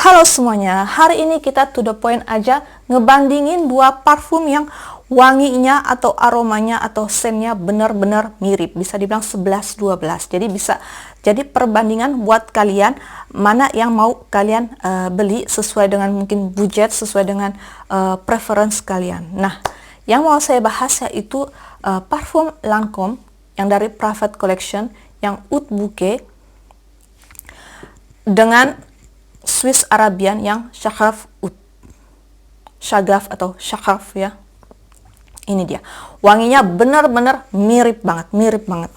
Halo semuanya, hari ini kita to the point aja ngebandingin dua parfum yang wanginya atau aromanya atau scentnya benar-benar mirip. Bisa dibilang 11-12. Jadi bisa jadi perbandingan buat kalian mana yang mau kalian beli sesuai dengan mungkin budget, sesuai dengan preference kalian. Nah, yang mau saya bahas yaitu parfum Lancome yang dari Private Collection yang Oud Bouquet dengan Swiss Arabian yang Shagaf Oud. Shagaf atau Shagaf ya. Ini dia. Wanginya benar-benar mirip banget.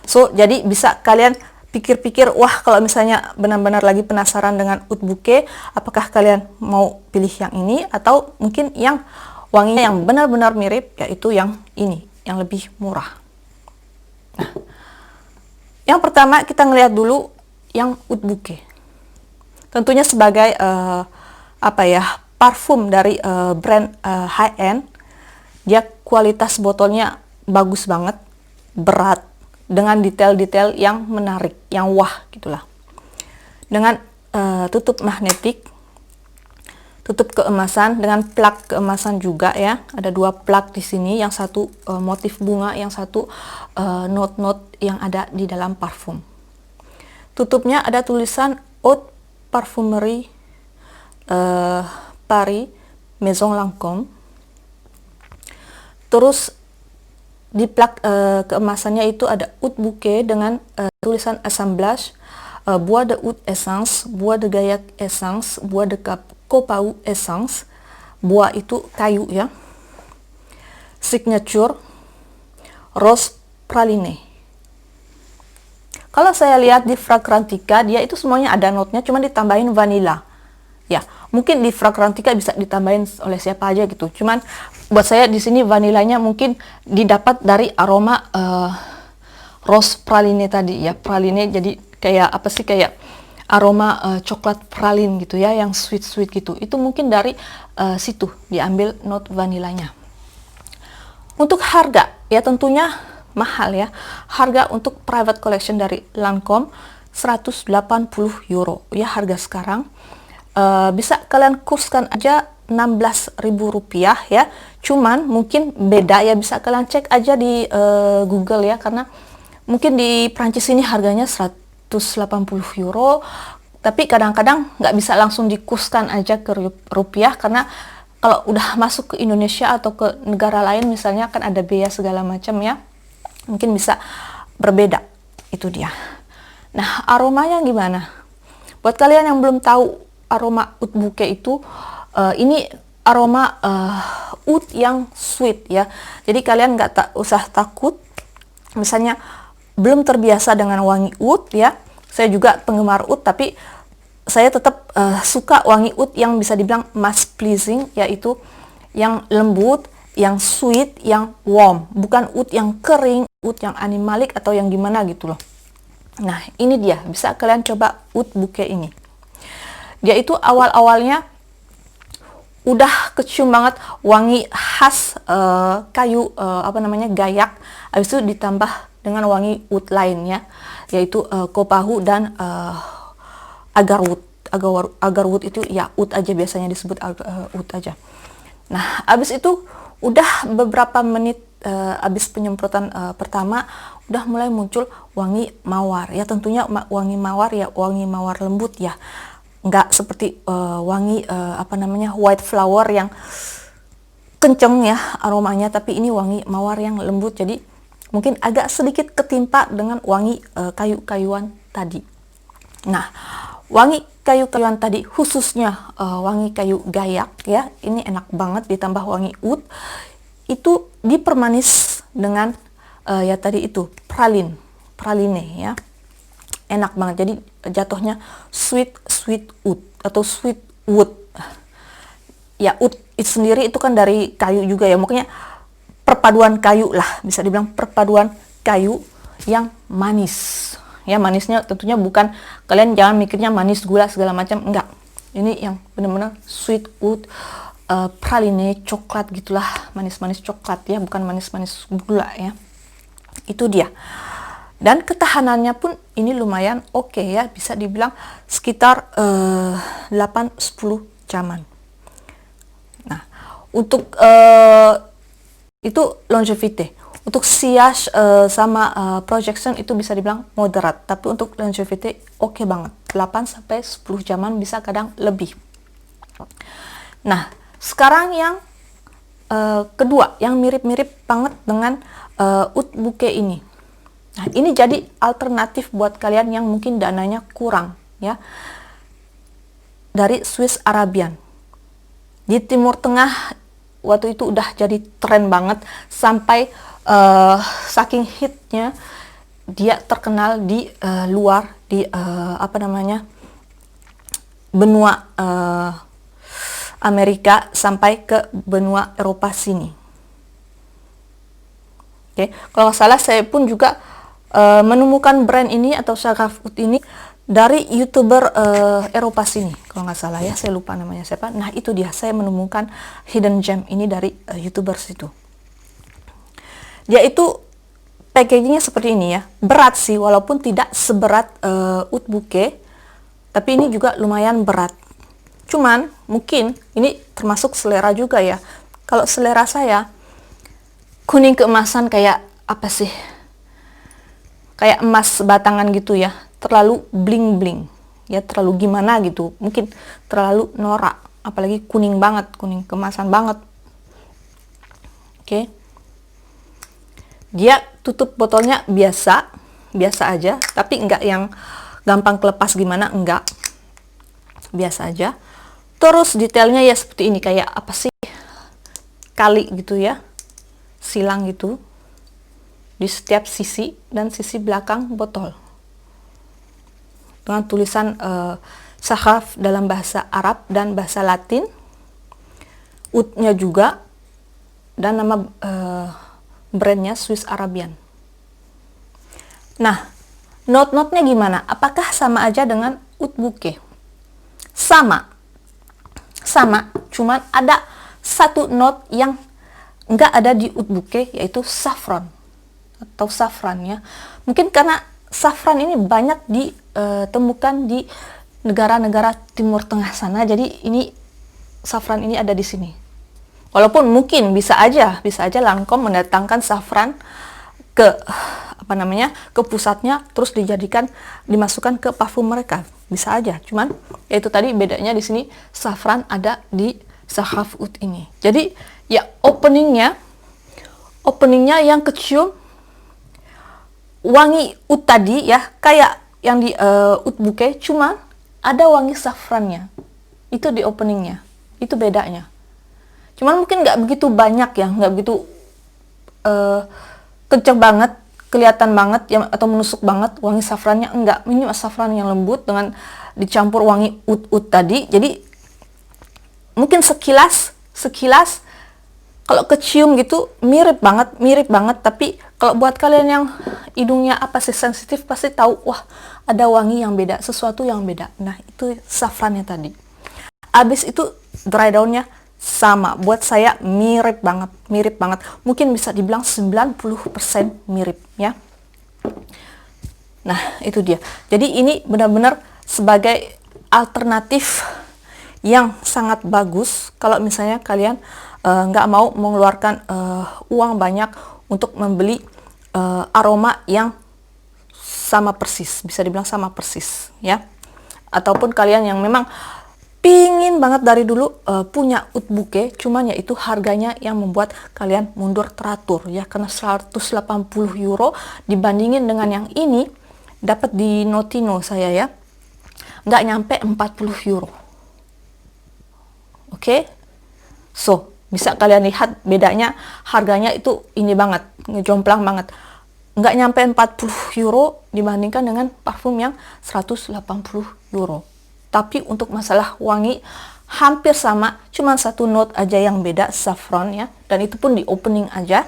So, jadi bisa kalian pikir-pikir, wah kalau misalnya benar-benar lagi penasaran dengan Oud Bouquet, apakah kalian mau pilih yang ini atau mungkin yang wanginya yang benar-benar mirip, yaitu yang ini, yang lebih murah. Nah, yang pertama kita ngelihat dulu yang Oud Bouquet. Tentunya sebagai parfum dari brand high end, dia kualitas botolnya bagus banget, berat, dengan detail-detail yang menarik, yang wah gitulah. Dengan tutup magnetik, tutup keemasan dengan plak keemasan juga ya. Ada dua plak di sini, yang satu motif bunga, yang satu note-note yang ada di dalam parfum. Tutupnya ada tulisan Haute Parfumerie Paris Maison Lancome. Terus di plak keemasannya itu ada Oud Bouquet dengan tulisan assemblage, Bois de Oud Essence, Bois de Gaillac Essence, Bois de Copau Essence. Bois itu kayu ya. Signature Rose Praline. Kalau saya lihat di Fragrantica, dia itu semuanya ada notnya, cuma ditambahin vanilla. Ya, mungkin di Fragrantica bisa ditambahin oleh siapa aja gitu. Cuman buat saya di sini vanilanya mungkin didapat dari aroma rose praline tadi ya. Praline jadi kayak apa sih, kayak aroma coklat pralin gitu ya, yang sweet gitu. Itu mungkin dari situ diambil not vanilanya. Untuk harga ya tentunya mahal ya. Harga untuk private collection dari Lancome 180 euro ya harga sekarang. Bisa kalian kurskan aja 16.000 rupiah ya. Cuman mungkin beda ya, bisa kalian cek aja di Google ya, karena mungkin di Prancis ini harganya 180 euro, tapi kadang-kadang nggak bisa langsung dikurskan aja ke rupiah, karena kalau udah masuk ke Indonesia atau ke negara lain misalnya kan ada biaya segala macam ya, mungkin bisa berbeda. Itu dia. Nah, aromanya gimana? Buat kalian yang belum tahu aroma Oud Bouquet itu, ini aroma oud yang sweet ya. Jadi kalian nggak usah takut misalnya belum terbiasa dengan wangi oud ya. Saya juga penggemar oud, tapi saya tetap suka wangi oud yang bisa dibilang mass pleasing, yaitu yang lembut, yang sweet, yang warm, bukan oud yang kering, oud yang animalik atau yang gimana gitu loh. Nah, ini dia, bisa kalian coba Oud Bouquet ini. Dia itu awal-awalnya udah kecium banget wangi khas kayu Gaillac, habis itu ditambah dengan wangi oud lainnya, yaitu Copau dan agarwood. Agarwood itu ya oud aja, biasanya disebut oud aja. Nah, habis itu udah beberapa menit habis penyemprotan pertama udah mulai muncul wangi mawar ya. Tentunya wangi mawar ya, wangi mawar lembut ya, nggak seperti wangi white flower yang kenceng ya aromanya, tapi ini wangi mawar yang lembut, jadi mungkin agak sedikit ketimpa dengan wangi kayu-kayuan tadi. Nah, wangi kayu-kayuan tadi khususnya wangi kayu Gaillac ya, ini enak banget, ditambah wangi oud itu dipermanis dengan ya tadi itu praline ya, enak banget. Jadi jatuhnya sweet oud atau sweet wood ya. Oud itu sendiri itu kan dari kayu juga ya, makanya perpaduan kayu lah, bisa dibilang perpaduan kayu yang manis ya. Manisnya tentunya bukan, kalian jangan mikirnya manis gula segala macam, enggak. Ini yang benar-benar sweet wood, praline coklat gitulah, manis-manis coklat ya, bukan manis-manis gula ya. Itu dia. Dan ketahanannya pun ini lumayan oke ya, bisa dibilang sekitar 8-10 jaman. Nah, untuk itu longevity. Untuk siage sama projection itu bisa dibilang moderat, tapi untuk longevity oke banget. 8-10 jaman, bisa kadang lebih. Nah, sekarang yang kedua, yang mirip-mirip banget dengan oud bouquet ini. Nah, ini jadi alternatif buat kalian yang mungkin dananya kurang ya. Dari Swiss Arabian. Di Timur Tengah waktu itu udah jadi tren banget, sampai saking hitnya dia terkenal di luar, di apa namanya, benua Amerika sampai ke benua Eropa sini. Oke, kalau nggak salah saya pun juga menemukan brand ini atau Saghaf Oud ini dari YouTuber Eropa sini, kalau nggak salah ya, saya lupa namanya siapa. Nah, itu dia, saya menemukan hidden gem ini dari YouTuber situ. Dia itu packagingnya seperti ini ya, berat sih, walaupun tidak seberat oud bouquet, tapi ini juga lumayan berat. Cuman mungkin ini termasuk selera juga ya. Kalau selera saya, kuning keemasan kayak apa sih, kayak emas batangan gitu ya, terlalu bling-bling ya, terlalu gimana gitu, mungkin terlalu norak, apalagi kuning banget, kuning kemasan banget. Oke. Dia tutup botolnya biasa aja, tapi enggak yang gampang kelepas gimana, enggak, biasa aja. Terus detailnya ya seperti ini, kayak apa sih, kali gitu ya, silang gitu di setiap sisi dan sisi belakang botol, dengan tulisan Saghaf dalam bahasa Arab dan bahasa Latin, oudnya juga, dan nama brandnya Swiss Arabian. Nah, note-notenya gimana? Apakah sama aja dengan oud bouquet? Sama, cuman ada satu note yang nggak ada di oud bouquet, yaitu saffron atau safran ya. Mungkin karena safran ini banyak ditemukan di negara-negara Timur Tengah sana, jadi ini safran ini ada di sini. Walaupun mungkin bisa aja Lancome mendatangkan safran ke apa namanya, ke pusatnya, terus dimasukkan ke parfum mereka, bisa aja. Cuman yaitu tadi bedanya di sini, safran ada di Saghaf Oud ini. Jadi ya openingnya yang kecium wangi oud tadi ya, kayak yang di oud bouquet, cuman ada wangi safrannya. Itu di openingnya, itu bedanya. Cuman mungkin nggak begitu banyak ya, nggak begitu kenceng banget, kelihatan banget ya, atau menusuk banget wangi safrannya, enggak. Ini safran yang lembut dengan dicampur wangi oud tadi. Jadi mungkin sekilas kalau kecium gitu mirip banget, tapi kalau buat kalian yang hidungnya apa sih sensitif, pasti tahu, wah ada wangi yang beda, sesuatu yang beda. Nah, itu safrannya tadi. Abis itu dry down-nya sama, buat saya mirip banget. Mungkin bisa dibilang 90% mirip ya. Nah, itu dia. Jadi ini benar-benar sebagai alternatif yang sangat bagus kalau misalnya kalian nggak mau mengeluarkan uang banyak untuk membeli aroma yang sama persis, bisa dibilang sama persis ya. Ataupun kalian yang memang pingin banget dari dulu punya oud bouquet, cuman ya itu harganya yang membuat kalian mundur teratur ya, karena 180 euro dibandingin dengan yang ini dapat di Notino saya ya, nggak nyampe 40 euro. Oke, so bisa kalian lihat bedanya, harganya itu ini banget, ngejomplang banget. Nggak nyampe 40 euro dibandingkan dengan parfum yang 180 euro. Tapi untuk masalah wangi hampir sama, cuma satu note aja yang beda, saffron ya, dan itu pun di opening aja.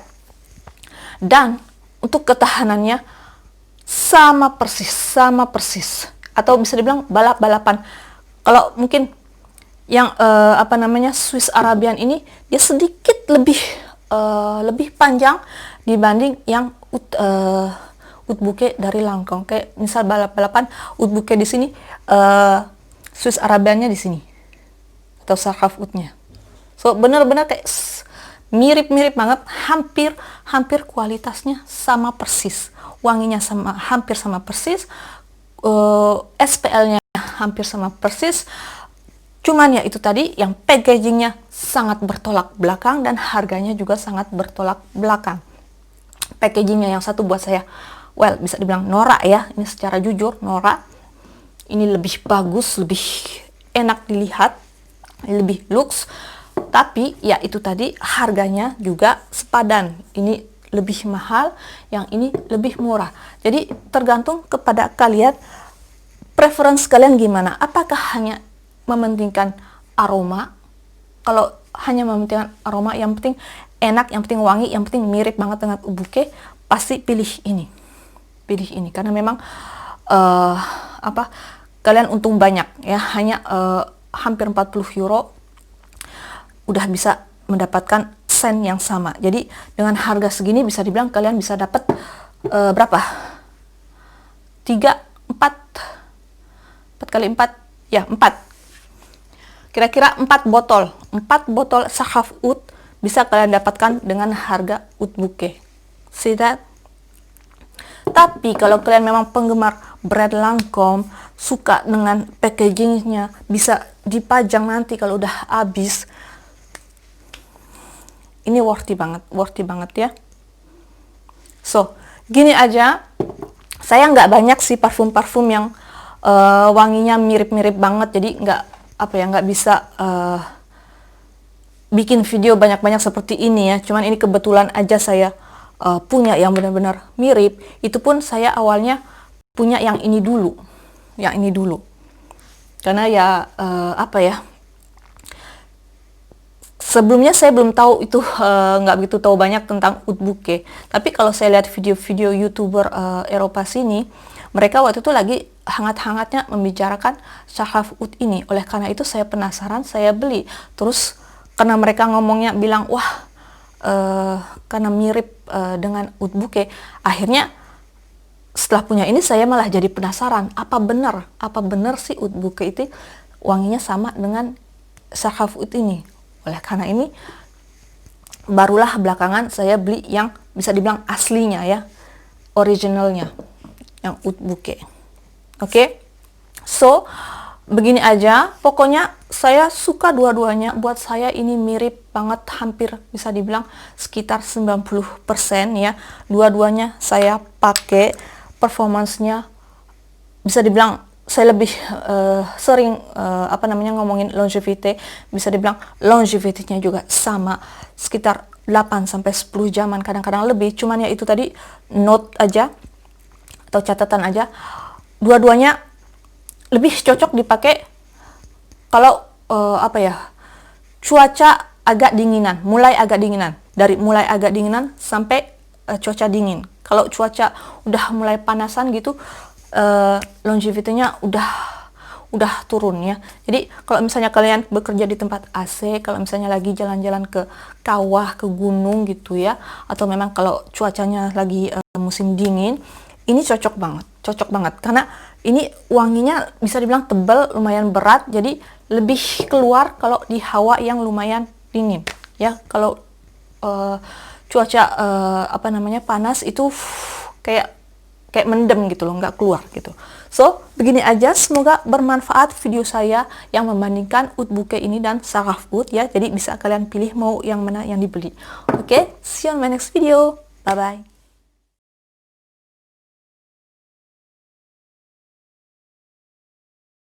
Dan untuk ketahanannya sama persis, atau bisa dibilang balap-balapan. Kalau mungkin yang apa namanya, Swiss Arabian ini dia sedikit lebih panjang dibanding yang oud bouquet dari Lancome. Kayak misal balapan oud bouquet di sini, Swiss Arabiannya di sini, atau Sarkaf oudnya. So benar-benar kayak mirip-mirip banget, hampir kualitasnya sama persis, wanginya sama, hampir sama persis, SPL-nya hampir sama persis. Cuman ya itu tadi, yang packagingnya sangat bertolak belakang dan harganya juga sangat bertolak belakang. Packagingnya yang satu buat saya, well, bisa dibilang norak ya, ini secara jujur norak. Ini lebih bagus, lebih enak dilihat, lebih lux. Tapi ya itu tadi, harganya juga sepadan. Ini lebih mahal, yang ini lebih murah. Jadi tergantung kepada kalian, preference kalian gimana. Apakah hanya mementingkan aroma? Kalau hanya mementingkan aroma, yang penting enak, yang penting wangi, yang penting mirip banget dengan oud bouquet, pasti pilih ini. Pilih ini karena memang kalian untung banyak ya, hanya hampir 40 euro udah bisa mendapatkan sen yang sama. Jadi dengan harga segini bisa dibilang kalian bisa dapat berapa? 4 kali 4 ya, 4. Kira-kira 4 botol. 4 botol Sarkaf oud bisa kalian dapatkan dengan harga oud bouquet. See that? Tapi kalau kalian memang penggemar brand Lancome, suka dengan packagingnya, bisa dipajang nanti kalau udah habis, ini worthy banget ya. So, gini aja. Saya nggak banyak sih parfum-parfum yang wanginya mirip-mirip banget, jadi nggak bisa bikin video banyak-banyak seperti ini ya. Cuman ini kebetulan aja saya punya yang benar-benar mirip. Itu pun saya awalnya punya yang ini dulu, karena ya sebelumnya saya belum tahu itu, nggak begitu tahu banyak tentang oud bouquet. Tapi kalau saya lihat video-video YouTuber Eropa sini, mereka waktu itu lagi hangat-hangatnya membicarakan Sarkaf oud ini. Oleh karena itu saya penasaran, saya beli. Terus karena mereka ngomongnya bilang, wah, karena mirip dengan oud bouquet, akhirnya setelah punya ini saya malah jadi penasaran, apa benar sih oud bouquet itu wanginya sama dengan Sarkaf oud ini. Oleh karena ini barulah belakangan saya beli yang bisa dibilang aslinya ya, originalnya, yang oud bouquet. Oke? So, begini aja, pokoknya saya suka dua-duanya. Buat saya ini mirip banget, hampir bisa dibilang sekitar 90% ya. Dua-duanya saya pakai, performancenya bisa dibilang saya lebih sering ngomongin longevity, bisa dibilang longevity-nya juga sama, sekitar 8-10 jaman, kadang-kadang lebih. Cuman ya itu tadi, note aja atau catatan aja, dua-duanya lebih cocok dipakai kalau cuaca agak dinginan, mulai agak dinginan sampai cuaca dingin. Kalau cuaca udah mulai panasan gitu, longevity-nya udah turun ya. Jadi kalau misalnya kalian bekerja di tempat AC, kalau misalnya lagi jalan-jalan ke kawah, ke gunung gitu ya, atau memang kalau cuacanya lagi musim dingin, ini cocok banget karena ini wanginya bisa dibilang tebal, lumayan berat, jadi lebih keluar kalau di hawa yang lumayan dingin ya. Kalau cuaca panas itu kayak mendem gitu loh, nggak keluar gitu. So, begini aja, semoga bermanfaat video saya yang membandingkan oud bouquet ini dan Sarkaf oud ya. Jadi bisa kalian pilih mau yang mana yang dibeli. Oke, see you on my next video. Bye bye.